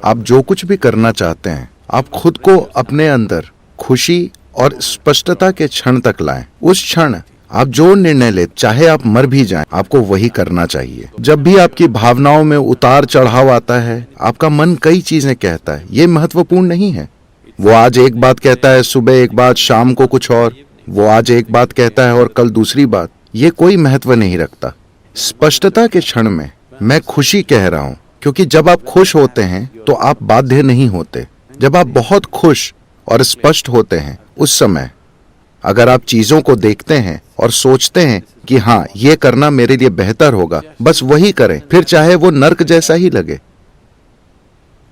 आप जो कुछ भी करना चाहते हैं, आप खुद को अपने अंदर खुशी और स्पष्टता के क्षण तक लाएं। उस क्षण आप जो निर्णय ले, चाहे आप मर भी जाएं, आपको वही करना चाहिए। जब भी आपकी भावनाओं में उतार चढ़ाव आता है, आपका मन कई चीजें कहता है, ये महत्वपूर्ण नहीं है। वो आज एक बात कहता है, सुबह एक बात, शाम को कुछ और। वो आज एक बात कहता है और कल दूसरी बात। ये कोई महत्व नहीं रखता। स्पष्टता के क्षण में मैं खुशी कह रहा हूं, क्योंकि जब आप खुश होते हैं तो आप बाध्य नहीं होते। जब आप बहुत खुश और स्पष्ट होते हैं, उस समय अगर आप चीजों को देखते हैं और सोचते हैं कि हाँ, ये करना मेरे लिए बेहतर होगा, बस वही करें, फिर चाहे वो नर्क जैसा ही लगे।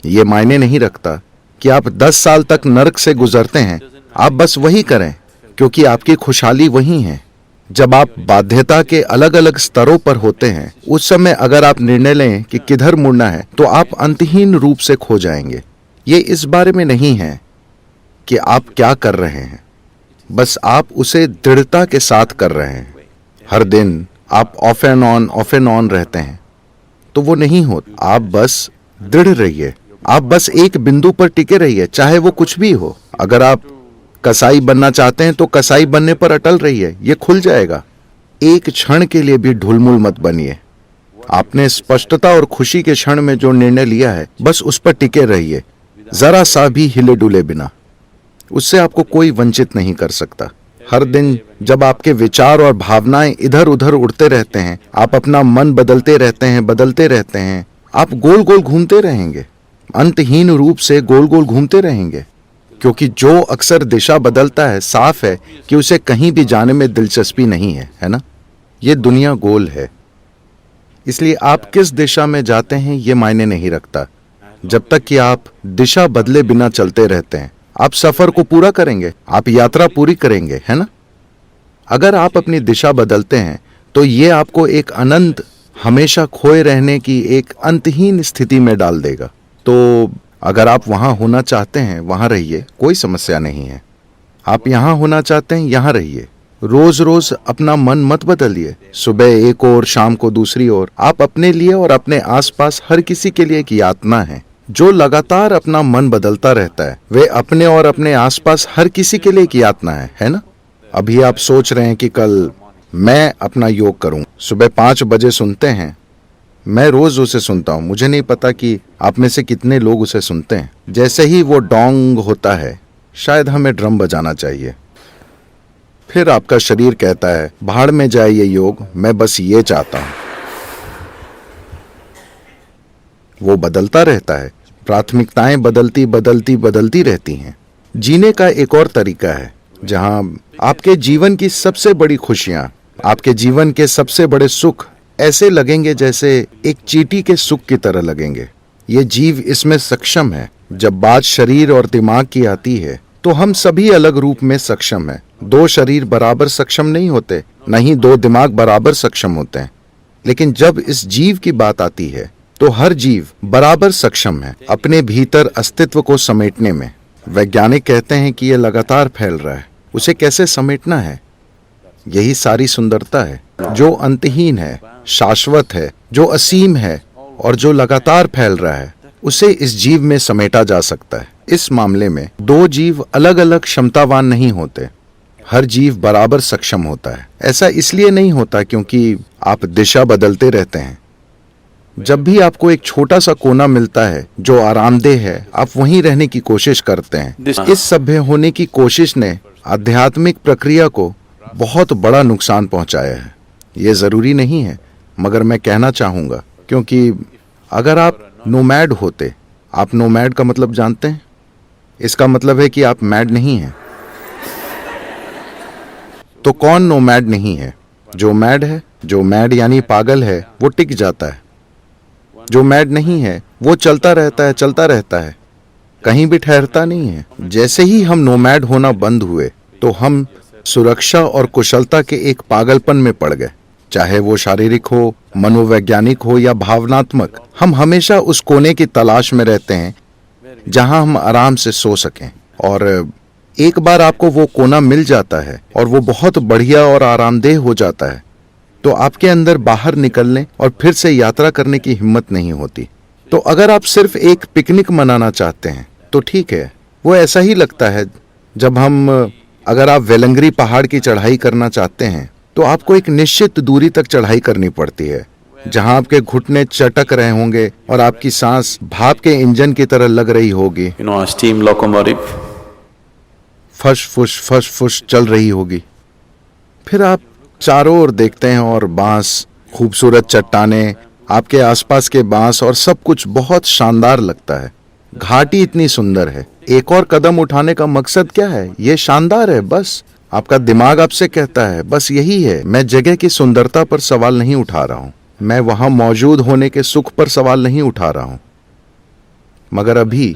ये मायने नहीं रखता कि आप 10 साल तक नर्क से गुजरते हैं, आप बस वही करें, क्योंकि आपकी खुशहाली वही है। जब आप बाध्यता के अलग अलग स्तरों पर होते हैं, उस समय अगर आप निर्णय लें कि किधर मुड़ना है, तो आप अंतहीन रूप से खो जाएंगे। ये इस बारे में नहीं है कि आप क्या कर रहे हैं, बस आप उसे दृढ़ता के साथ कर रहे हैं। हर दिन आप ऑफ एंड ऑन रहते हैं, तो वो नहीं होता। आप बस दृढ़ रहिए, आप बस एक बिंदु पर टिके रहिए, चाहे वो कुछ भी हो। अगर आप कसाई बनना चाहते हैं तो कसाई बनने पर अटल रहिए, ये खुल जाएगा। एक क्षण के लिए भी ढुलमुल मत बनिए। आपने स्पष्टता और खुशी के क्षण में जो निर्णय लिया है, बस उस पर टिके रहिए, जरा सा भी हिले डुले बिना। उससे आपको कोई वंचित नहीं कर सकता। हर दिन जब आपके विचार और भावनाएं इधर उधर उड़ते रहते हैं, आप अपना मन बदलते रहते हैं, आप गोल गोल घूमते रहेंगे, अंतहीन रूप से गोल गोल घूमते रहेंगे। क्योंकि जो अक्सर दिशा बदलता है, साफ है कि उसे कहीं भी जाने में दिलचस्पी नहीं है, है ना? ये दुनिया गोल है, इसलिए आप किस दिशा में जाते हैं ये मायने नहीं रखता। जब तक कि आप दिशा बदले बिना चलते रहते हैं, आप सफर को पूरा करेंगे, आप यात्रा पूरी करेंगे, है ना? अगर आप अपनी दिशा बदलते हैं तो ये आपको एक अनंत, हमेशा खोए रहने की एक अंतहीन स्थिति में डाल देगा। तो अगर आप वहां होना चाहते हैं, वहां रहिए, कोई समस्या नहीं है। आप यहां होना चाहते हैं, यहां रहिए। रोज रोज अपना मन मत बदलिए, सुबह एक और शाम को दूसरी ओर। आप अपने लिए और अपने आसपास हर किसी के लिए एक यातना है। जो लगातार अपना मन बदलता रहता है, वे अपने और अपने आसपास हर किसी के लिए एक यातना है ना? अभी आप सोच रहे हैं कि कल मैं अपना योग करूं, सुबह 5 बजे सुनते हैं। मैं रोज उसे सुनता हूं, मुझे नहीं पता कि आप में से कितने लोग उसे सुनते हैं। जैसे ही वो डोंग होता है, शायद हमें ड्रम बजाना चाहिए। फिर आपका शरीर कहता है, भाड़ में जाए ये योग, मैं बस ये चाहता हूं। वो बदलता रहता है, प्राथमिकताएं बदलती रहती हैं। जीने का एक और तरीका है, जहां आपके जीवन की सबसे बड़ी खुशियां, आपके जीवन के सबसे बड़े सुख ऐसे लगेंगे जैसे एक चींटी के सुख की तरह लगेंगे। ये जीव इसमें सक्षम है। जब बात शरीर और दिमाग की आती है, तो हम सभी अलग रूप में सक्षम हैं। 2 शरीर बराबर सक्षम नहीं होते, नहीं 2 दिमाग बराबर सक्षम होते हैं। लेकिन जब इस जीव की बात आती है, तो हर जीव बराबर सक्षम है अपने भीतर अस्तित्व को समेटने में। वैज्ञानिक कहते हैं कि यह लगातार फैल रहा है, उसे कैसे समेटना है। यही सारी सुंदरता है, जो अंतहीन है, शाश्वत है, जो असीम है और जो लगातार फैल रहा है, उसे इस जीव में समेटा जा सकता है। इस मामले में 2 जीव अलग अलग क्षमतावान नहीं होते, हर जीव बराबर सक्षम होता है। ऐसा इसलिए नहीं होता क्योंकि आप दिशा बदलते रहते हैं। जब भी आपको एक छोटा सा कोना मिलता है जो आरामदेह है, आप वहीं रहने की कोशिश करते हैं। इस सभ्य होने की कोशिश ने आध्यात्मिक प्रक्रिया को बहुत बड़ा नुकसान पहुंचाया है। ये जरूरी नहीं है, मगर मैं कहना चाहूंगा, क्योंकि अगर आप नोमैड होते, आप नोमैड का मतलब जानते हैं? इसका मतलब है कि आप मैड नहीं हैं। तो कौन नोमैड नहीं है? जो मैड है। जो मैड यानी पागल है, वो टिक जाता है। जो मैड नहीं है, वो चलता रहता है, कहीं भी ठहरता नहीं है। जैसे ही हम नोमैड होना बंद हुए, तो हम सुरक्षा और कुशलता के एक पागलपन में पड़ गए। चाहे वो शारीरिक हो, मनोवैज्ञानिक हो या भावनात्मक, हम हमेशा उस कोने की तलाश में रहते हैं जहां हम आराम से सो सकें। और एक बार आपको वो कोना मिल जाता है और वो बहुत बढ़िया और आरामदेह हो जाता है, तो आपके अंदर बाहर निकलने और फिर से यात्रा करने की हिम्मत नहीं होती। तो अगर आप सिर्फ एक पिकनिक मनाना चाहते हैं तो ठीक है, वो ऐसा ही लगता है जब अगर आप वेलंगरी पहाड़ की चढ़ाई करना चाहते हैं तो आपको एक निश्चित दूरी तक चढ़ाई करनी पड़ती है, जहां आपके घुटने चटक रहे होंगे और आपकी सांस भाप के इंजन की तरह लग रही होगी, a steam locomotive. फश फुश चल रही होगी। फिर आप चारों ओर देखते हैं और बांस, खूबसूरत चट्टानें, आपके आसपास के बांस और सब कुछ बहुत शानदार लगता है। घाटी इतनी सुंदर है। एक और कदम उठाने का मकसद क्या है? ये शानदार है। बस आपका दिमाग आपसे कहता है बस यही है। मैं जगह की सुंदरता पर सवाल नहीं उठा रहा हूं, मैं वहां मौजूद होने के सुख पर सवाल नहीं उठा रहा हूं। मगर अभी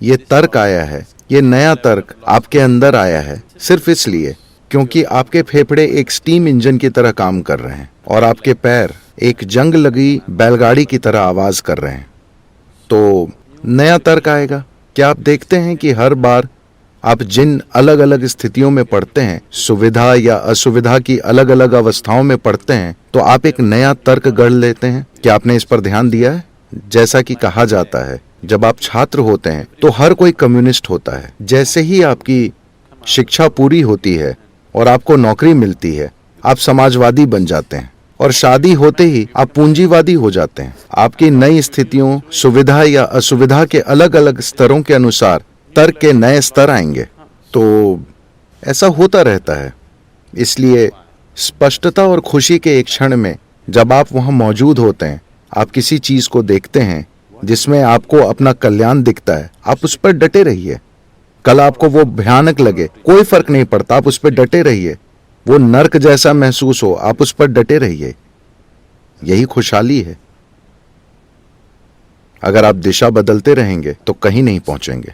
ये तर्क आया है, ये नया तर्क आपके अंदर आया है सिर्फ इसलिए क्योंकि आपके फेफड़े एक स्टीम इंजन की तरह काम कर रहे हैं और आपके पैर एक जंग लगी बैलगाड़ी की तरह आवाज कर रहे हैं। तो नया तर्क आएगा। क्या आप देखते हैं कि हर बार आप जिन अलग अलग स्थितियों में पड़ते हैं, सुविधा या असुविधा की अलग अलग अवस्थाओं में पड़ते हैं, तो आप एक नया तर्क गढ़ लेते हैं? क्या आपने इस पर ध्यान दिया है? जैसा कि कहा जाता है, जब आप छात्र होते हैं तो हर कोई कम्युनिस्ट होता है। जैसे ही आपकी शिक्षा पूरी होती है और आपको नौकरी मिलती है, आप समाजवादी बन जाते हैं और शादी होते ही आप पूंजीवादी हो जाते हैं। आपकी नई स्थितियों, सुविधा या असुविधा के अलग अलग स्तरों के अनुसार तर्क के नए स्तर आएंगे। तो ऐसा होता रहता है। इसलिए स्पष्टता और खुशी के एक क्षण में जब आप वहां मौजूद होते हैं, आप किसी चीज को देखते हैं जिसमें आपको अपना कल्याण दिखता है, आप उस पर डटे रहिए। कल आपको वो भयानक लगे, कोई फर्क नहीं पड़ता, आप उस पर डटे रहिए। वो नर्क जैसा महसूस हो, आप उस पर डटे रहिए। यही खुशहाली है। अगर आप दिशा बदलते रहेंगे तो कहीं नहीं पहुंचेंगे।